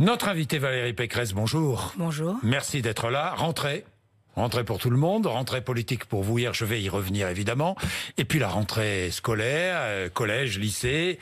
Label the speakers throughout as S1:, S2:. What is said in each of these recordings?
S1: Notre invitée Valérie Pécresse, bonjour.
S2: Bonjour.
S1: Merci d'être là. Rentrée pour tout le monde, rentrée politique pour vous hier, je vais y revenir évidemment. Et puis la rentrée scolaire, collège, lycée,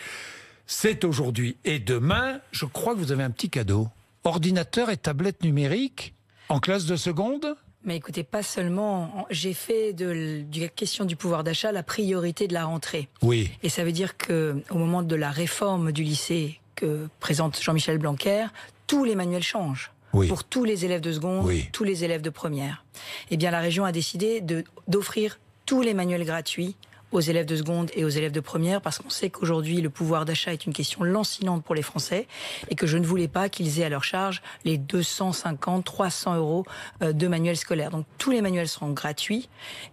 S1: c'est aujourd'hui et demain. Je crois que vous avez un petit cadeau. Ordinateur et tablette numérique en classe de seconde ?
S2: Mais écoutez, pas seulement, j'ai fait de la question du pouvoir d'achat la priorité de la rentrée.
S1: Oui.
S2: Et ça veut dire qu'au moment de la réforme du lycée que présente Jean-Michel Blanquer, tous les manuels changent.
S1: Oui.
S2: Pour tous les élèves de seconde,
S1: Oui.
S2: tous les élèves de première. Eh bien, la région a décidé d'offrir tous les manuels gratuits aux élèves de seconde et aux élèves de première, parce qu'on sait qu'aujourd'hui, le pouvoir d'achat est une question lancinante pour les Français, et que je ne voulais pas qu'ils aient à leur charge les 250, 300 euros de manuels scolaires. Donc, tous les manuels seront gratuits,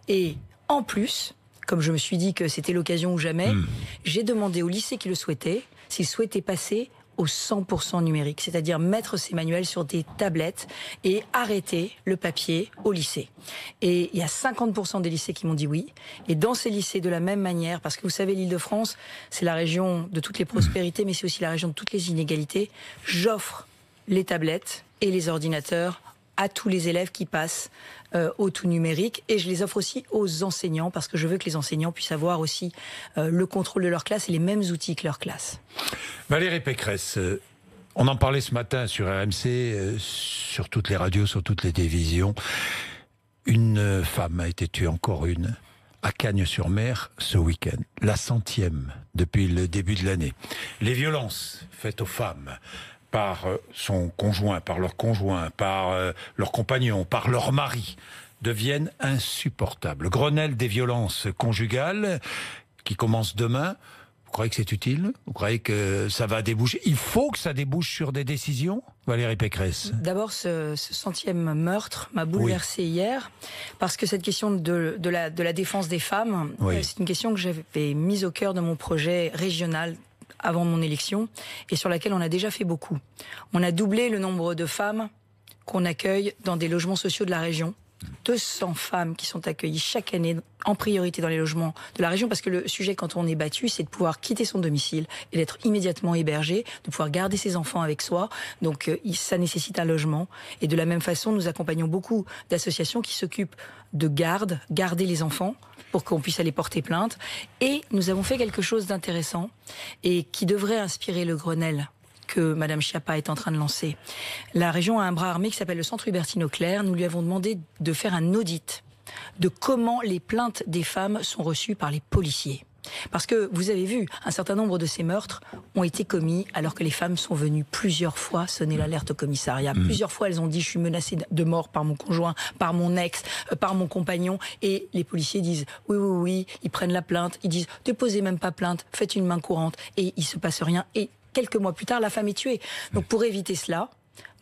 S2: et en plus, comme je me suis dit que c'était l'occasion ou jamais, j'ai demandé au lycée qui le souhaitait, s'il souhaitait passer au 100% numérique, c'est-à-dire mettre ces manuels sur des tablettes et arrêter le papier au lycée. Et il y a 50% des lycées qui m'ont dit oui. Et dans ces lycées, de la même manière, parce que vous savez, l'Île-de-France, c'est la région de toutes les prospérités, mais c'est aussi la région de toutes les inégalités. J'offre les tablettes et les ordinateurs à tous les élèves qui passent au tout numérique, et je les offre aussi aux enseignants, parce que je veux que les enseignants puissent avoir aussi le contrôle de leur classe et les mêmes outils que leur classe.
S1: Valérie Pécresse, on en parlait ce matin sur RMC, sur toutes les radios, sur toutes les télévisions. Une femme a été tuée, encore une, à Cagnes-sur-Mer ce week-end. La 100e depuis le début de l'année. Les violences faites aux femmes par son conjoint, par leur conjoint, par leur compagnon, par leur mari, deviennent insupportables. Grenelle des violences conjugales qui commence demain. Vous croyez que c'est utile? Vous croyez que ça va déboucher? Il faut que ça débouche sur des décisions, Valérie Pécresse?
S2: D'abord, ce 100e meurtre m'a bouleversée hier, parce que cette question de la défense des femmes, c'est une question que j'avais mise au cœur de mon projet régional avant mon élection, et sur laquelle on a déjà fait beaucoup. On a doublé le nombre de femmes qu'on accueille dans des logements sociaux de la région. 200 femmes qui sont accueillies chaque année en priorité dans les logements de la région, parce que le sujet, quand on est battu, c'est de pouvoir quitter son domicile et d'être immédiatement hébergé, de pouvoir garder ses enfants avec soi. Donc ça nécessite un logement. Et de la même façon, nous accompagnons beaucoup d'associations qui s'occupent de garder les enfants pour qu'on puisse aller porter plainte. Et nous avons fait quelque chose d'intéressant et qui devrait inspirer le Grenelle que Madame Schiappa est en train de lancer. La région a un bras armé qui s'appelle le Centre Hubertine Auclair. Nous lui avons demandé de faire un audit de comment les plaintes des femmes sont reçues par les policiers. Parce que vous avez vu, un certain nombre de ces meurtres ont été commis alors que les femmes sont venues plusieurs fois sonner l'alerte au commissariat. Plusieurs fois, elles ont dit « je suis menacée de mort par mon conjoint, par mon ex, par mon compagnon ». Et les policiers disent « oui, ils prennent la plainte, ils disent « déposez même pas plainte, faites une main courante » et il se passe rien. Et quelques mois plus tard, la femme est tuée. Donc pour éviter cela,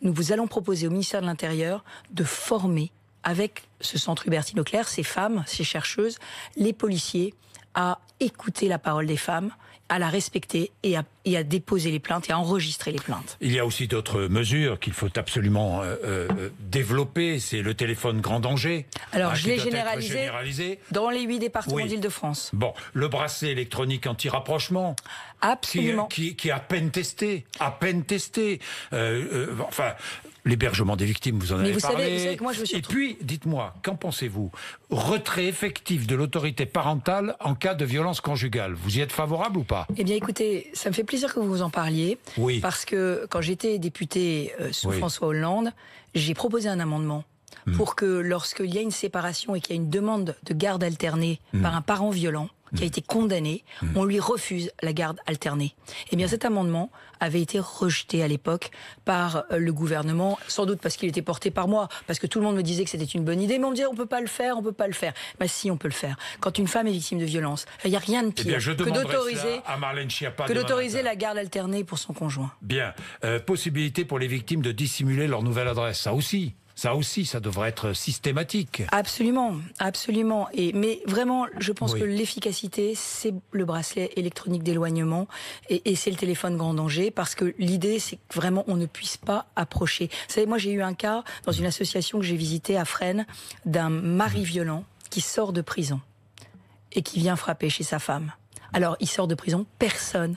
S2: nous vous allons proposer au ministère de l'Intérieur de former, avec ce centre Hubertine Auclair, ces femmes, ces chercheuses, les policiers, à écouter la parole des femmes, à la respecter et à déposer les plaintes et à enregistrer les plaintes.
S1: Il y a aussi d'autres mesures qu'il faut absolument développer. C'est le téléphone grand danger.
S2: Alors je l'ai généralisé dans les 8 départements d'Île-de-France.
S1: Bon, le bracelet électronique anti-rapprochement.
S2: Absolument.
S1: Qui est à peine testé. Enfin, l'hébergement des victimes, vous en avez parlé.
S2: Vous savez que moi, je me suis...
S1: Et puis, dites-moi, qu'en pensez-vous? Retrait effectif de l'autorité parentale en cas de violence conjugale. Vous y êtes favorable ou pas?
S2: Eh bien, écoutez, ça me fait plaisir que vous en parliez.
S1: Oui.
S2: Parce que quand j'étais députée sous François Hollande, j'ai proposé un amendement pour que lorsqu'il y a une séparation et qu'il y a une demande de garde alternée par un parent violent qui a été condamné, on lui refuse la garde alternée. Eh bien, cet amendement avait été rejeté à l'époque par le gouvernement, sans doute parce qu'il était porté par moi, parce que tout le monde me disait que c'était une bonne idée, mais on me disait on peut pas le faire. Ben si, on peut le faire. Quand une femme est victime de violence, il n'y a rien de pire que d'autoriser la garde alternée pour son conjoint.
S1: Bien. Possibilité pour les victimes de dissimuler leur nouvelle adresse, ça aussi, ça devrait être systématique.
S2: Absolument. Mais vraiment, je pense que l'efficacité, c'est le bracelet électronique d'éloignement et c'est le téléphone grand danger, parce que l'idée, c'est que vraiment, on ne puisse pas approcher. Vous savez, moi, j'ai eu un cas dans une association que j'ai visitée à Fresnes d'un mari violent qui sort de prison et qui vient frapper chez sa femme. Alors, il sort de prison, personne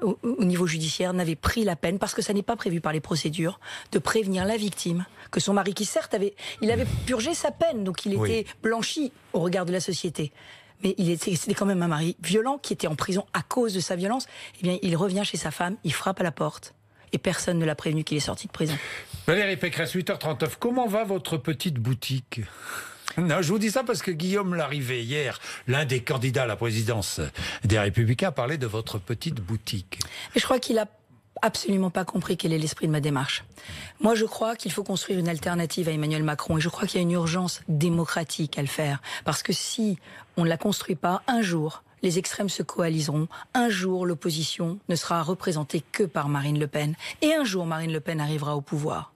S2: au niveau judiciaire, n'avait pris la peine, parce que ça n'est pas prévu par les procédures, de prévenir la victime que son mari, qui certes avait purgé sa peine, donc il était blanchi au regard de la société, mais c'était quand même un mari violent qui était en prison à cause de sa violence. Eh bien, il revient chez sa femme, il frappe à la porte, et personne ne l'a prévenu qu'il est sorti de prison.
S1: Valérie Pécresse, 8h39, comment va votre petite boutique ? Non, je vous dis ça parce que Guillaume Larrivé, hier, l'un des candidats à la présidence des Républicains, parlait de votre petite boutique.
S2: Mais je crois qu'il a absolument pas compris quel est l'esprit de ma démarche. Moi, je crois qu'il faut construire une alternative à Emmanuel Macron, et je crois qu'il y a une urgence démocratique à le faire. Parce que si on ne la construit pas, un jour, les extrêmes se coaliseront. Un jour, l'opposition ne sera représentée que par Marine Le Pen. Et un jour, Marine Le Pen arrivera au pouvoir.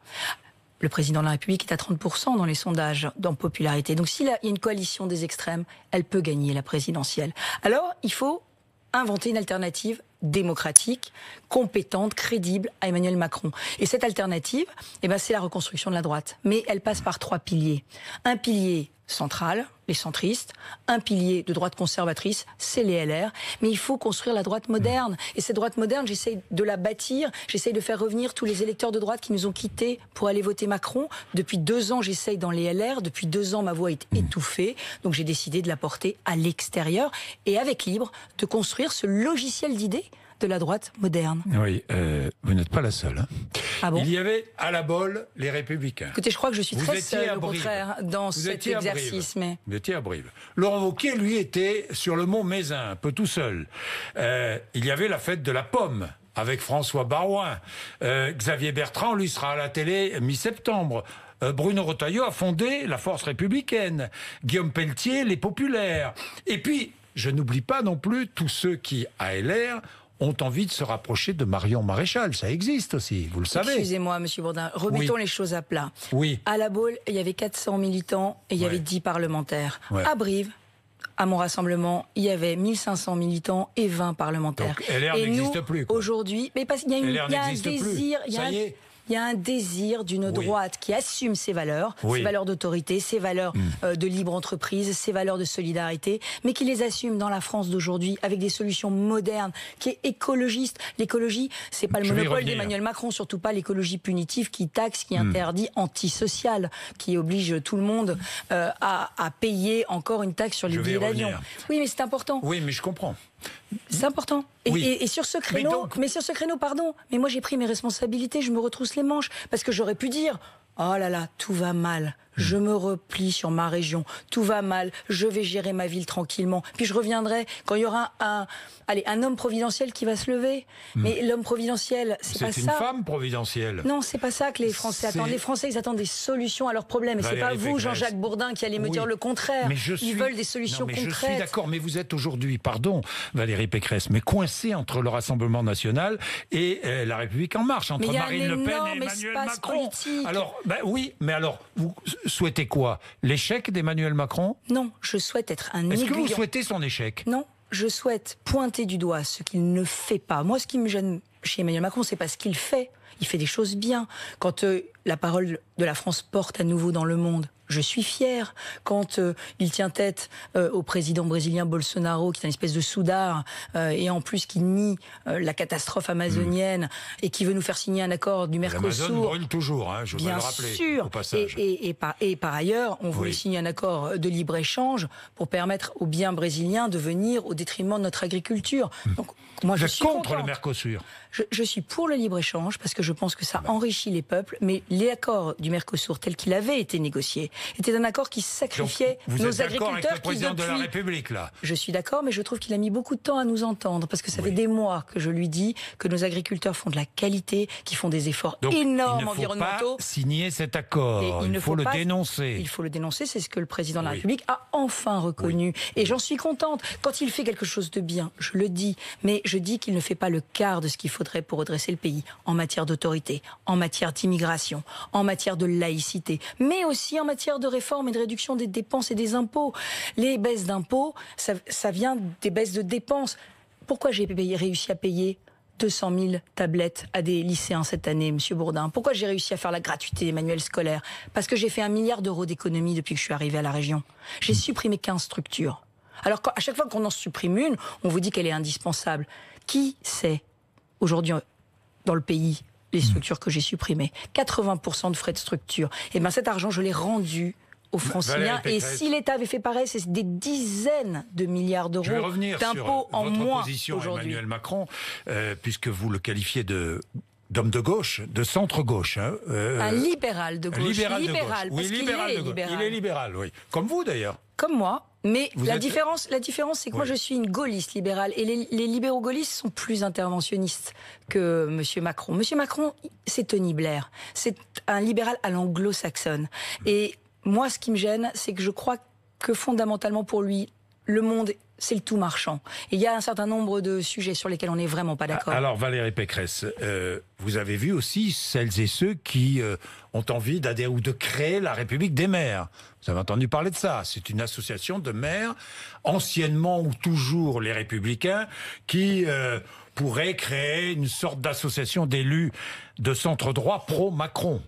S2: Le président de la République est à 30% dans les sondages en popularité. Donc s'il y a une coalition des extrêmes, elle peut gagner la présidentielle. Alors, il faut inventer une alternative démocratique, compétente, crédible à Emmanuel Macron. Et cette alternative, c'est la reconstruction de la droite. Mais elle passe par 3 piliers. Un pilier central, les centristes, un pilier de droite conservatrice, c'est les LR, mais il faut construire la droite moderne. Et cette droite moderne, j'essaye de la bâtir, j'essaye de faire revenir tous les électeurs de droite qui nous ont quittés pour aller voter Macron. Depuis 2 ans, j'essaye dans les LR, depuis 2 ans, ma voix est étouffée, donc j'ai décidé de la porter à l'extérieur, et avec Libre, de construire ce logiciel d'idées de la droite moderne.
S1: Oui, vous n'êtes pas la seule. Hein.
S2: Ah bon ?
S1: Il y avait à la Bolle les Républicains.
S2: Écoutez, je crois que je suis très seule, au contraire, dans cet exercice. Mais...
S1: Vous étiez à Brive. Laurent Wauquiez, lui, était sur le mont Mézin, un peu tout seul. Il y avait la fête de la pomme avec François Baroin. Xavier Bertrand, lui, sera à la télé mi-septembre. Bruno Retailleau a fondé la Force républicaine. Guillaume Pelletier, les Populaires. Et puis, je n'oublie pas non plus tous ceux qui, à LR, ont envie de se rapprocher de Marion Maréchal. Ça existe aussi, vous le savez.
S2: Excusez-moi, Monsieur Bourdin, remettons les choses à plat.
S1: Oui.
S2: À la Baule, il y avait 400 militants et il y avait 10 parlementaires. À Brive, à mon rassemblement, il y avait 1500 militants et 20 parlementaires.
S1: Donc LR n'existe plus.
S2: Aujourd'hui, mais parce qu'il y a un désir... Il y a un désir d'une droite qui assume ses valeurs d'autorité, ses valeurs de libre entreprise, ses valeurs de solidarité, mais qui les assume dans la France d'aujourd'hui avec des solutions modernes, qui est écologiste. L'écologie, c'est pas le monopole d'Emmanuel Macron, surtout pas l'écologie punitive qui taxe, qui interdit, antisociale, qui oblige tout le monde à payer encore une taxe sur les billets d'avion. Oui, mais c'est important.
S1: Oui, mais je comprends.
S2: C'est important. Et sur ce créneau, mais moi j'ai pris mes responsabilités, je me retrousse les manches, parce que j'aurais pu dire, oh là là, tout va mal, je me replie sur ma région, tout va mal, je vais gérer ma ville tranquillement, puis je reviendrai quand il y aura un homme providentiel qui va se lever. Mais l'homme providentiel, c'est pas ça. C'est une
S1: femme providentielle.
S2: Non, c'est pas ça que les Français attendent. Les Français, ils attendent des solutions à leurs problèmes. Et c'est pas vous, Jean-Jacques Bourdin, qui allez me dire le contraire. Ils veulent des solutions concrètes.
S1: Je suis d'accord, mais vous êtes aujourd'hui, pardon, Valérie Pécresse, mais coincée entre le Rassemblement National et la République En Marche, entre Marine Le Pen et Emmanuel Macron.
S2: Politique.
S1: Alors, oui, mais alors, vous souhaitez quoi? L'échec d'Emmanuel Macron?
S2: Non, je souhaite être un aiguillon.
S1: Est-ce que vous souhaitez son échec?
S2: Non. Je souhaite pointer du doigt ce qu'il ne fait pas. Moi, ce qui me gêne chez Emmanuel Macron, c'est pas ce qu'il fait. Il fait des choses bien. Quand la parole de la France porte à nouveau dans le monde, je suis fier. Quand il tient tête au président brésilien Bolsonaro, qui est une espèce de soudard, et en plus qui nie la catastrophe amazonienne, et qui veut nous faire signer un accord du Mercosur.
S1: L'Amazon brûle toujours, hein, je voudrais le rappeler.
S2: Bien sûr.
S1: Au passage.
S2: Et par ailleurs, on voulait signer un accord de libre-échange pour permettre aux biens brésiliens de venir au détriment de notre agriculture. Donc, moi, je suis
S1: contre le Mercosur.
S2: Je suis pour le libre-échange parce que je pense que ça enrichit les peuples, mais l'accord du Mercosur tel qu'il avait été négocié était un accord qui sacrifiait nos agriculteurs. Vous êtes d'accord avec le
S1: président de la République, là?
S2: Je suis d'accord, mais je trouve qu'il a mis beaucoup de temps à nous entendre, parce que ça fait des mois que je lui dis que nos agriculteurs font de la qualité, qu'ils font des efforts énormes environnementaux.
S1: Il ne faut pas signer cet accord, il faut le dénoncer.
S2: Il faut le dénoncer, c'est ce que le président de la République a enfin reconnu. Et j'en suis contente. Quand il fait quelque chose de bien, je le dis, mais je dis qu'il ne fait pas le quart de ce qu'il faudrait pour redresser le pays en matière d'autorité, en matière d'immigration, en matière de laïcité, mais aussi en matière de réforme et de réduction des dépenses et des impôts. Les baisses d'impôts, ça vient des baisses de dépenses. Pourquoi j'ai réussi à payer 200 000 tablettes à des lycéens cette année, Monsieur Bourdin? Pourquoi j'ai réussi à faire la gratuité des manuels scolaires? Parce que j'ai fait 1 milliard d'euros d'économies depuis que je suis arrivé à la région. J'ai supprimé 15 structures. Alors à chaque fois qu'on en supprime une, on vous dit qu'elle est indispensable. Qui sait aujourd'hui dans le pays les structures que j'ai supprimées. 80% de frais de structure. Et bien cet argent, je l'ai rendu aux Franciliens. Et si l'État avait fait pareil, c'est des dizaines de milliards d'euros d'impôts en moins
S1: position
S2: aujourd'hui.
S1: Emmanuel Macron, puisque vous le qualifiez d'homme de gauche, de centre-gauche. Hein,
S2: un libéral de gauche.
S1: Libéral
S2: de
S1: gauche. Oui, libéral de gauche. Il est libéral, oui. Comme vous d'ailleurs.
S2: Comme moi. Mais la différence, c'est que moi je suis une gaulliste libérale et les libéraux gaullistes sont plus interventionnistes que M. Macron. M. Macron, c'est Tony Blair. C'est un libéral à l'anglo-saxonne. Et moi, ce qui me gêne, c'est que je crois que fondamentalement pour lui, le monde, c'est le tout marchand. Et il y a un certain nombre de sujets sur lesquels on n'est vraiment pas d'accord.
S1: Alors Valérie Pécresse, vous avez vu aussi celles et ceux qui ont envie d'adhérer ou de créer la République des maires. Vous avez entendu parler de ça. C'est une association de maires, anciennement ou toujours les Républicains, qui pourraient créer une sorte d'association d'élus de centre-droit pro-Macron.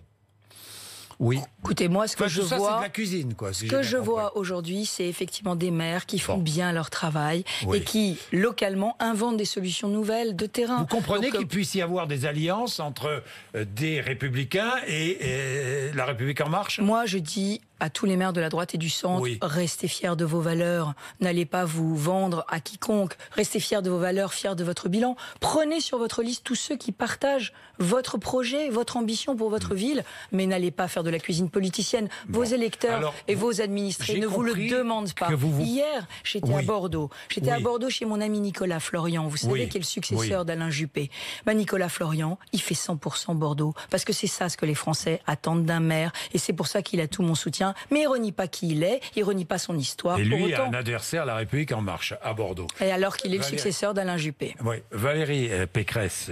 S1: Oui.
S2: Écoutez, moi, ce que je vois,
S1: c'est de la cuisine, quoi.
S2: Ce que je vois aujourd'hui, c'est effectivement des maires qui font bien leur travail et qui, localement, inventent des solutions nouvelles de terrain.
S1: Vous comprenez qu'il puisse y avoir des alliances entre des Républicains et La République En Marche ?
S2: Moi, je dis à tous les maires de la droite et du centre, restez fiers de vos valeurs. N'allez pas vous vendre à quiconque. Restez fiers de vos valeurs, fiers de votre bilan. Prenez sur votre liste tous ceux qui partagent votre projet, votre ambition pour votre ville, mais n'allez pas faire de la cuisine politicienne. Vos électeurs et vos administrés ne vous le demandent pas. Hier, j'étais à Bordeaux. J'étais à Bordeaux chez mon ami Nicolas Florian. Vous savez, qui est le successeur d'Alain Juppé. Nicolas Florian, il fait 100% Bordeaux. Parce que c'est ça ce que les Français attendent d'un maire. Et c'est pour ça qu'il a tout mon soutien. Mais il renie pas qui il est, il renie pas son histoire.
S1: Et lui a un adversaire, La République En Marche, à Bordeaux.
S2: Et alors qu'il est le successeur d'Alain Juppé.
S1: Oui, Valérie Pécresse,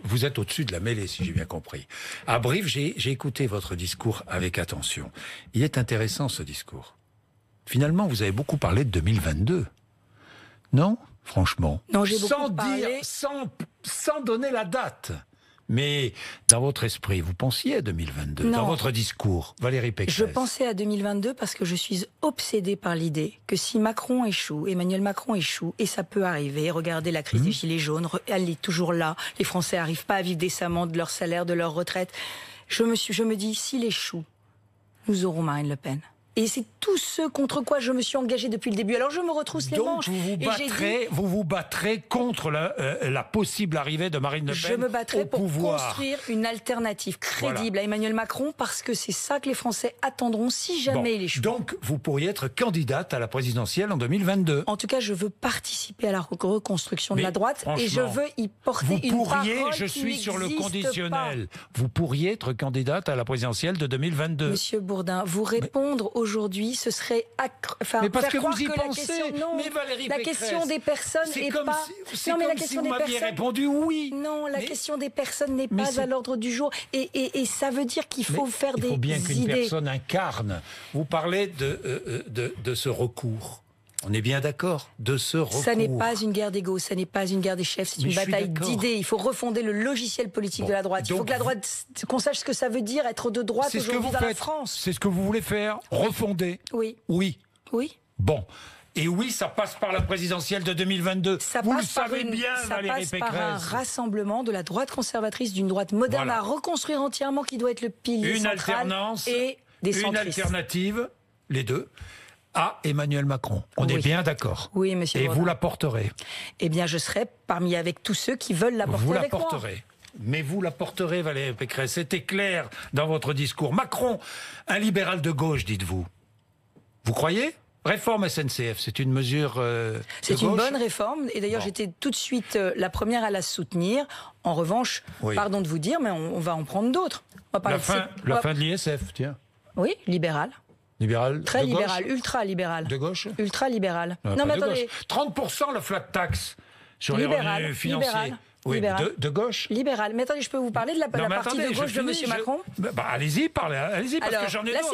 S1: vous êtes au-dessus de la mêlée, si j'ai bien compris. À Brive, j'ai écouté votre discours avec attention. Il est intéressant, ce discours. Finalement, vous avez beaucoup parlé de 2022. Non ? Franchement.
S2: Non, j'ai beaucoup parlé.
S1: Sans donner la date. Mais dans votre esprit, vous pensiez à 2022, dans votre discours, Valérie Pécresse.
S2: Je pensais à 2022 parce que je suis obsédée par l'idée que si Macron échoue, Emmanuel Macron échoue, et ça peut arriver, regardez la crise des Gilets jaunes, elle est toujours là, les Français n'arrivent pas à vivre décemment de leur salaire, de leur retraite. Je me dis, s'il échoue, nous aurons Marine Le Pen. Et c'est tout ce contre quoi je me suis engagée depuis le début. Alors je me retrousse les manches.
S1: Vous vous battrez contre la possible arrivée de Marine Le Pen au pouvoir.
S2: Je me battrai pour construire une alternative crédible à Emmanuel Macron, parce que c'est ça que les Français attendront si jamais il échoue.
S1: Donc vous pourriez être candidate à la présidentielle en 2022.
S2: En tout cas, je veux participer à la reconstruction de la droite et je veux y porter une parole
S1: je suis sur le conditionnel.
S2: Pas.
S1: Vous pourriez être candidate à la présidentielle de 2022.
S2: Monsieur Bourdin, vous répondre aujourd'hui, ce serait
S1: mais parce
S2: faire
S1: que
S2: croire
S1: vous y
S2: que
S1: pensez.
S2: Mais
S1: Valérie
S2: la
S1: Pécresse,
S2: question des personnes n'est pas.
S1: Non, mais la question des personnes. Répondu oui.
S2: Non, la question des personnes n'est pas à l'ordre du jour. Et ça veut dire qu'il faut faire des idées.
S1: Il faut bien qu'une personne incarne. Vous parlez de ce recours. On est bien d'accord de ce recours.
S2: Ça n'est pas une guerre d'ego, ça n'est pas une guerre des chefs, c'est une bataille d'idées. Il faut refonder le logiciel politique de la droite. Il faut que la droite, qu'on sache ce que ça veut dire être de droite aujourd'hui dans la France.
S1: C'est ce que vous voulez faire, refonder.
S2: Oui.
S1: Oui.
S2: Oui.
S1: Bon. Et oui, ça passe par la présidentielle de 2022. Vous le savez bien, Valérie Pécresse.
S2: Ça passe par un rassemblement de la droite conservatrice, d'une droite moderne à reconstruire entièrement, qui doit être le pilier central.
S1: Une alternance
S2: et des centristes.
S1: Une alternative, les deux, à Emmanuel Macron. On est bien d'accord.
S2: Oui, monsieur.
S1: Et vous la porterez.
S2: Eh bien, je serai parmi avec tous ceux qui veulent la porter avec moi.
S1: Vous la porterez. Mais vous la porterez, Valérie Pécresse. C'était clair dans votre discours. Macron, un libéral de gauche, dites-vous. Vous croyez ? Réforme SNCF, c'est une mesure
S2: c'est une bonne réforme. Et d'ailleurs, j'étais tout de suite la première à la soutenir. En revanche, pardon de vous dire, mais on va en prendre d'autres.
S1: La fin de l'ISF, tiens.
S2: Oui, libéral.
S1: Libéral,
S2: très libéral, ultra libéral.
S1: De gauche.
S2: Ultra libéral. Non mais attendez.
S1: 30% la flat tax sur les revenus financiers.
S2: Libéral.
S1: Oui,
S2: libéral.
S1: De gauche.
S2: Libéral. Mais attendez, je peux vous parler de la partie de gauche de M. Macron ?
S1: Allez-y, allez-y, parce que j'en ai d'autres.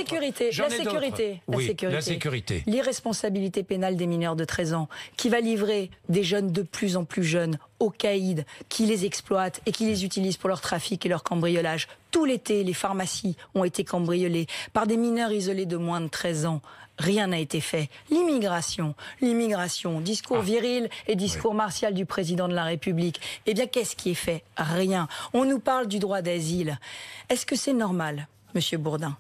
S2: La sécurité. L'irresponsabilité pénale des mineurs de 13 ans, qui va livrer des jeunes de plus en plus jeunes aux caïds qui les exploitent et qui les utilisent pour leur trafic et leur cambriolage. Tout l'été, les pharmacies ont été cambriolées par des mineurs isolés de moins de 13 ans. Rien n'a été fait. L'immigration, discours viril et discours martial du président de la République. Eh bien, qu'est-ce qui est fait? Rien. On nous parle du droit d'asile. Est-ce que c'est normal, Monsieur Bourdin,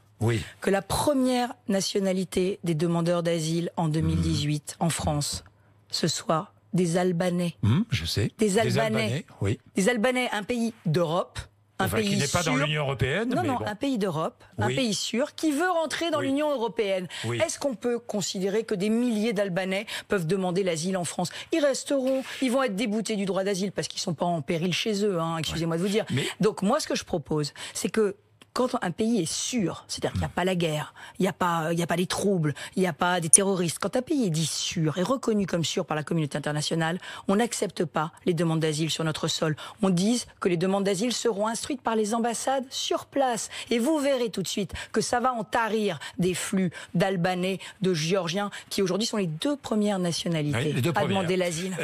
S2: que la première nationalité des demandeurs d'asile en 2018 en France, ce soit des Albanais?
S1: Je sais.
S2: Des Albanais,
S1: oui.
S2: Des Albanais, un pays d'Europe. Un pays
S1: qui n'est pas
S2: sûr.
S1: dans l'Union européenne.
S2: Non, un pays d'Europe, un pays sûr, qui veut rentrer dans l'Union européenne. Est-ce qu'on peut considérer que des milliers d'Albanais peuvent demander l'asile en France? Ils resteront, ils vont être déboutés du droit d'asile parce qu'ils ne sont pas en péril chez eux, excusez-moi de vous dire. Donc moi, ce que je propose, c'est que quand un pays est sûr, c'est-à-dire qu'il n'y a pas la guerre, il n'y a pas des troubles, il n'y a pas des terroristes, quand un pays est dit sûr et reconnu comme sûr par la communauté internationale, on n'accepte pas les demandes d'asile sur notre sol. On dit que les demandes d'asile seront instruites par les ambassades sur place. Et vous verrez tout de suite que ça va en tarir des flux d'Albanais, de Géorgiens, qui aujourd'hui sont les deux premières nationalités à demander l'asile.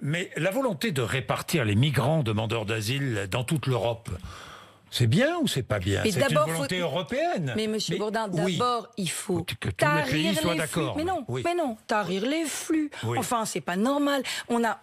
S1: Mais la volonté de répartir les migrants demandeurs d'asile dans toute l'Europe, c'est bien ou c'est pas bien? C'est une volonté européenne.
S2: Mais Monsieur Bourdin, d'abord, il faut
S1: que tous les pays soient d'accord.
S2: Mais non, tarir les flux. Enfin, c'est pas normal. On a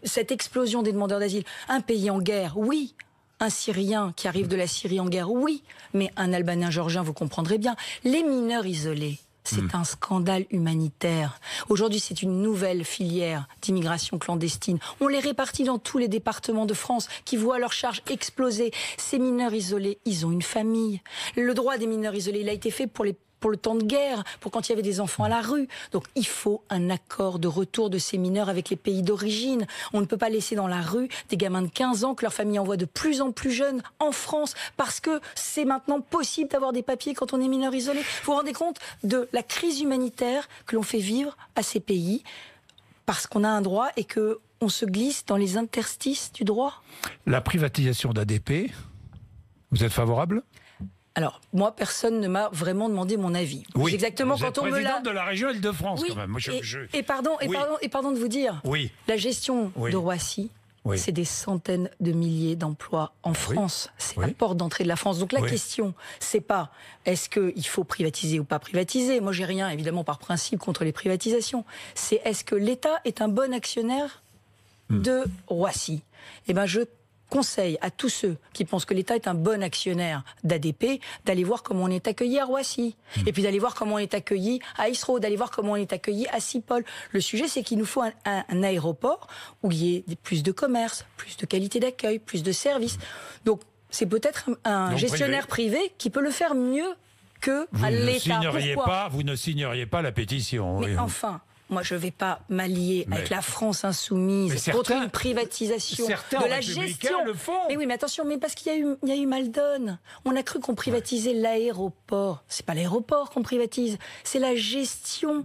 S2: cette explosion des demandeurs d'asile. Un pays en guerre, oui. Un Syrien qui arrive de la Syrie en guerre, oui. Mais un Albanais, un Géorgien, vous comprendrez bien. Les mineurs isolés. C'est un scandale humanitaire. Aujourd'hui, c'est une nouvelle filière d'immigration clandestine. On les répartit dans tous les départements de France qui voient leur charge exploser. Ces mineurs isolés, ils ont une famille. Le droit des mineurs isolés, il a été fait pour le temps de guerre, pour quand il y avait des enfants à la rue. Donc il faut un accord de retour de ces mineurs avec les pays d'origine. On ne peut pas laisser dans la rue des gamins de 15 ans que leur famille envoie de plus en plus jeunes en France, parce que c'est maintenant possible d'avoir des papiers quand on est mineur isolé. Vous vous rendez compte de la crise humanitaire que l'on fait vivre à ces pays parce qu'on a un droit et qu'on se glisse dans les interstices du droit?
S1: La privatisation d'ADP, vous êtes favorable?
S2: Alors, moi, personne ne m'a vraiment demandé mon avis.
S1: Oui,
S2: exactement,
S1: vous êtes présidente de la région Île-de-France, quand même. Moi,
S2: et pardon de vous dire, la gestion de Roissy, c'est des centaines de milliers d'emplois en France. C'est la porte d'entrée de la France. Donc la question, c'est pas est-ce qu'il faut privatiser ou pas privatiser. Moi, j'ai rien, évidemment, par principe, contre les privatisations. C'est est-ce que l'État est un bon actionnaire de Roissy? Eh bien, je conseille à tous ceux qui pensent que l'État est un bon actionnaire d'ADP d'aller voir comment on est accueilli à Roissy, et puis d'aller voir comment on est accueilli à Issereau, d'aller voir comment on est accueilli à Sipol. Le sujet, c'est qu'il nous faut un aéroport où il y ait plus de commerce, plus de qualité d'accueil, plus de services. Donc, c'est peut-être un gestionnaire privé qui peut le faire mieux que l'État.
S1: Vous ne signeriez pas la pétition.
S2: Mais enfin... Moi, je ne vais pas m'allier avec la France insoumise contre une privatisation de la gestion.
S1: Le font.
S2: Mais oui, mais attention, mais parce qu'il y a eu Maldon. On a cru qu'on privatisait l'aéroport. C'est pas l'aéroport qu'on privatise, c'est la gestion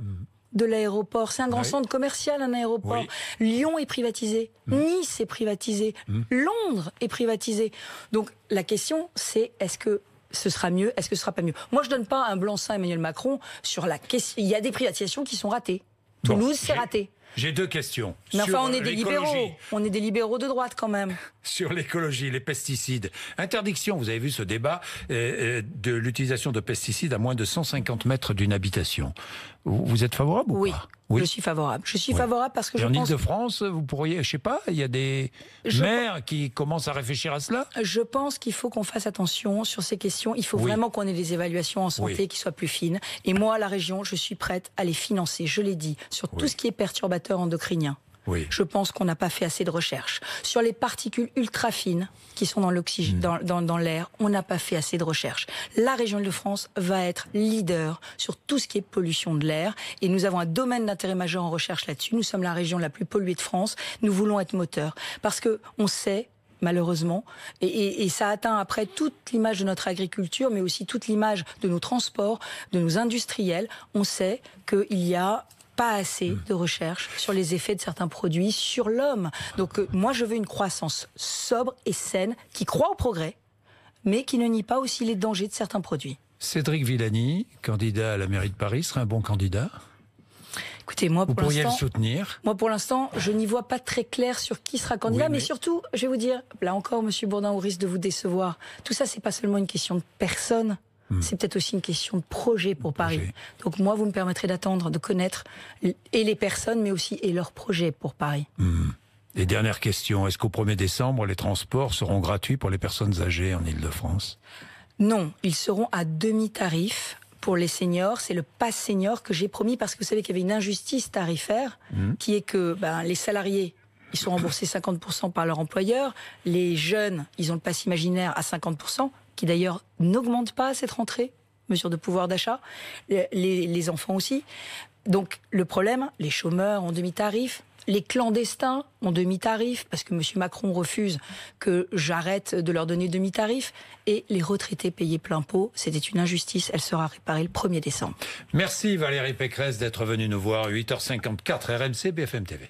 S2: de l'aéroport. C'est un grand centre commercial, un aéroport. Lyon est privatisé, Nice est privatisé, Londres est privatisé. Donc la question, c'est est-ce que ce sera mieux, est-ce que ce sera pas mieux? Moi, je donne pas un blanc-seing à Emmanuel Macron sur la question. Il y a des privatisations qui sont ratées. Toulouse, c'est raté.
S1: J'ai deux questions.
S2: Mais enfin, on est des libéraux. On est des libéraux de droite, quand même.
S1: Sur l'écologie, les pesticides. Interdiction, vous avez vu ce débat, de l'utilisation de pesticides à moins de 150 mètres d'une habitation. Vous êtes favorable ou pas?
S2: Oui, je suis favorable. Je suis favorable parce que je pense...
S1: En Ile-de-France, vous pourriez, je sais pas, il y a des maires qui commencent à réfléchir à cela?
S2: Je pense qu'il faut qu'on fasse attention sur ces questions. Il faut vraiment qu'on ait des évaluations en santé qui soient plus fines. Et moi, à la région, je suis prête à les financer, je l'ai dit, sur tout ce qui est perturbateur endocrinien. Je pense qu'on n'a pas fait assez de recherche. Sur les particules ultra fines qui sont dans l'oxygène, dans l'air, on n'a pas fait assez de recherche. La région Île-de-France va être leader sur tout ce qui est pollution de l'air. Et nous avons un domaine d'intérêt majeur en recherche là-dessus. Nous sommes la région la plus polluée de France. Nous voulons être moteur. Parce que on sait, malheureusement, et ça atteint après toute l'image de notre agriculture, mais aussi toute l'image de nos transports, de nos industriels. On sait qu'il y a pas assez de recherche sur les effets de certains produits sur l'homme. Donc moi, je veux une croissance sobre et saine qui croit au progrès, mais qui ne nie pas aussi les dangers de certains produits.
S1: Cédric Villani, candidat à la mairie de Paris, serait un bon candidat?
S2: Écoutez, moi,
S1: Vous pourriez le soutenir?
S2: Moi, pour l'instant, je n'y vois pas très clair sur qui sera candidat, mais surtout, je vais vous dire, là encore, Monsieur Bourdin, au risque de vous décevoir, tout ça, c'est pas seulement une question de personne, c'est peut-être aussi une question de projet pour Paris. Donc moi, vous me permettrez d'attendre, de connaître et les personnes, mais aussi et leurs projets pour Paris.
S1: Et dernière question, est-ce qu'au 1er décembre, les transports seront gratuits pour les personnes âgées en Île-de-France?
S2: Non, ils seront à demi-tarif. Pour les seniors, c'est le pass senior que j'ai promis parce que vous savez qu'il y avait une injustice tarifaire qui est que les salariés, ils sont remboursés 50% par leur employeur. Les jeunes, ils ont le pass imaginaire à 50%, qui d'ailleurs n'augmente pas à cette rentrée, mesure de pouvoir d'achat. Les enfants aussi. Donc le problème, les chômeurs ont demi-tarif. Les clandestins ont demi-tarif parce que M. Macron refuse que j'arrête de leur donner demi-tarif. Et les retraités payés plein pot, c'était une injustice. Elle sera réparée le 1er décembre.
S1: Merci Valérie Pécresse d'être venue nous voir. 8h54 RMC BFM TV.